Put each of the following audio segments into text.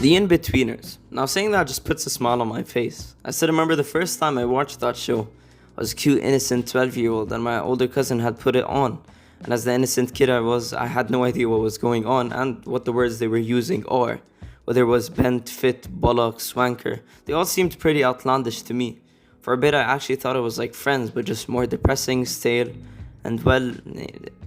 The Inbetweeners. Now saying that just puts a smile on my face. I still remember the first time I watched that show. I was a cute, innocent 12-year-old and my older cousin had put it on. And as the innocent kid I was, I had no idea what was going on and what the words they were using are. Whether it was bent, fit, bollock, swanker, they all seemed pretty outlandish to me. For a bit I actually thought it was like Friends, but just more depressing, stale, and well,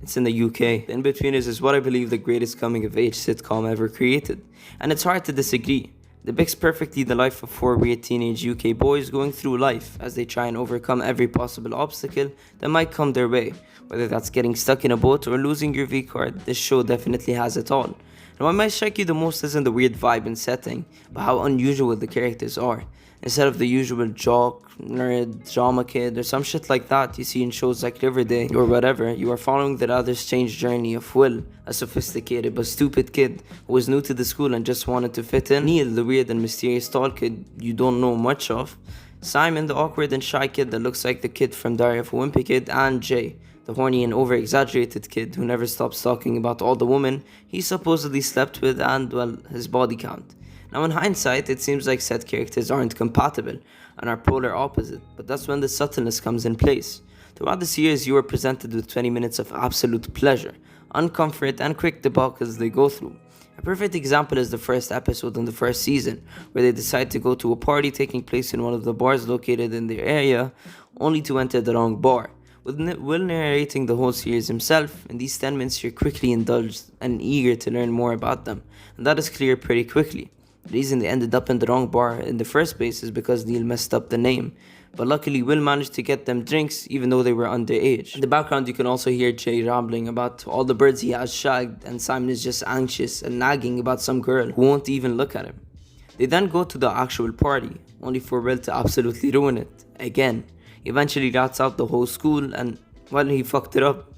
it's in the UK. The Inbetweeners is what I believe the greatest coming-of-age sitcom ever created. And it's hard to disagree. It depicts perfectly the life of four weird teenage UK boys going through life as they try and overcome every possible obstacle that might come their way. Whether that's getting stuck in a boat or losing your V-card, this show definitely has it all. And what might strike you the most isn't the weird vibe and setting, but how unusual the characters are. Instead of the usual jock, nerd, drama kid, or some shit like that you see in shows like Riverdale or whatever, you are following the rather strange journey of Will, a sophisticated but stupid kid who was new to the school and just wanted to fit in, Neil, the weird and mysterious tall kid you don't know much of, Simon, the awkward and shy kid that looks like the kid from Diary of a Wimpy Kid, and Jay, the horny and over-exaggerated kid who never stops talking about all the women he supposedly slept with and, well, his body count. Now in hindsight, it seems like said characters aren't compatible and are polar opposite, but that's when the subtleness comes in place. Throughout the series, you are presented with 20 minutes of absolute pleasure, uncomfort, and quick debacles they go through. A perfect example is the first episode in the first season, where they decide to go to a party taking place in one of the bars located in their area, only to enter the wrong bar. With Will narrating the whole series himself, in these 10 minutes you're quickly indulged and eager to learn more about them, and that is clear pretty quickly. The reason they ended up in the wrong bar in the first place is because Neil messed up the name, but luckily Will managed to get them drinks even though they were underage. In the background you can also hear Jay rambling about all the birds he has shagged, and Simon is just anxious and nagging about some girl who won't even look at him. They then go to the actual party, only for Will to absolutely ruin it, again. He eventually rats out the whole school and, well, he fucked it up.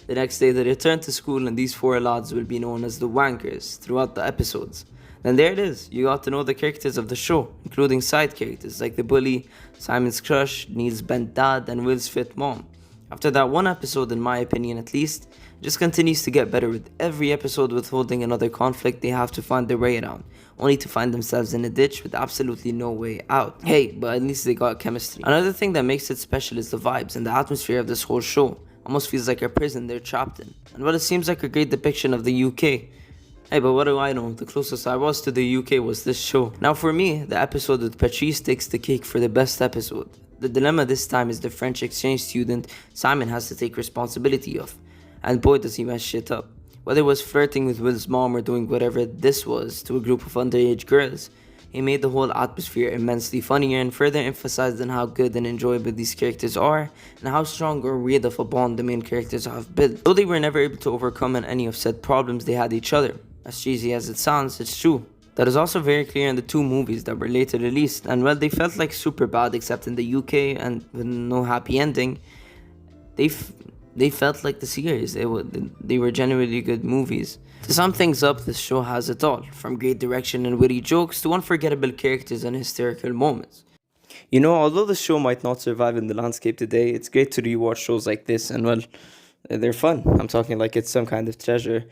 The next day they return to school and these four lads will be known as the Wankers throughout the episodes. Then there it is, you got to know the characters of the show, including side characters like the bully, Simon's crush, Neil's bent dad, and Will's fit mom. After that one episode, in my opinion at least, it just continues to get better with every episode withholding another conflict they have to find their way around, only to find themselves in a ditch with absolutely no way out. Hey, but at least they got chemistry. Another thing that makes it special is the vibes and the atmosphere of this whole show. Almost feels like a prison they're trapped in. And well, it seems like a great depiction of the UK. Hey, but what do I know? The closest I was to the UK was this show. Now for me, the episode with Patrice takes the cake for the best episode. The dilemma this time is the French exchange student Simon has to take responsibility of. And boy does he mess shit up. Whether it was flirting with Will's mom or doing whatever this was to a group of underage girls, he made the whole atmosphere immensely funnier and further emphasized on how good and enjoyable these characters are and how strong or weird of a bond the main characters have built. Though they were never able to overcome any of said problems they had each other. As cheesy as it sounds, it's true. That is also very clear in the two movies that were later released, and well, they felt like super bad except in the UK and with no happy ending. They felt like the series. They were genuinely good movies. To sum things up, this show has it all, from great direction and witty jokes to unforgettable characters and hysterical moments. You know, although the show might not survive in the landscape today, it's great to rewatch shows like this, and well, they're fun. I'm talking like it's some kind of treasure.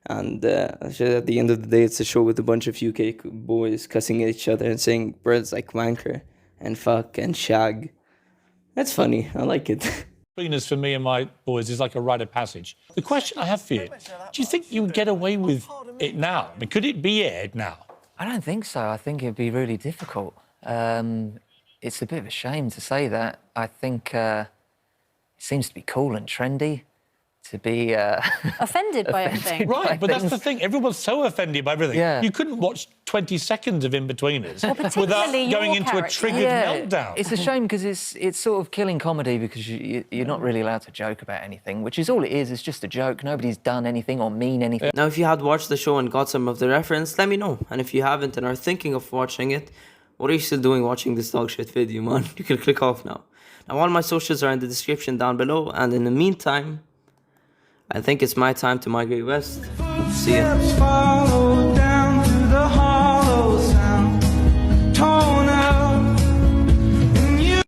And at the end of the day, it's a show with a bunch of UK boys cussing at each other and saying words like wanker and fuck and shag. That's funny. I like it. Betweeners for me and my boys is like a rite of passage. The question I have for you, do you think you would get away with it now? I mean, could it be aired now? I don't think so. I think it'd be really difficult. It's a bit of a shame to say that. I think it seems to be cool and trendy. to be Offended by everything. Right, but that's the thing. Everyone's so offended by everything. Yeah. You couldn't watch 20 seconds of Inbetweeners without particularly your going into a character. triggered meltdown. It's a shame because it's sort of killing comedy because you're not really allowed to joke about anything, which is all it is. It's just a joke. Nobody's done anything or mean anything. Now, if you had watched the show and got some of the reference, let me know. And if you haven't and are thinking of watching it, what are you still doing watching this dog shit video, man? You can click off now. Now, all my socials are in the description down below. And in the meantime, I think it's my time to migrate west. See ya.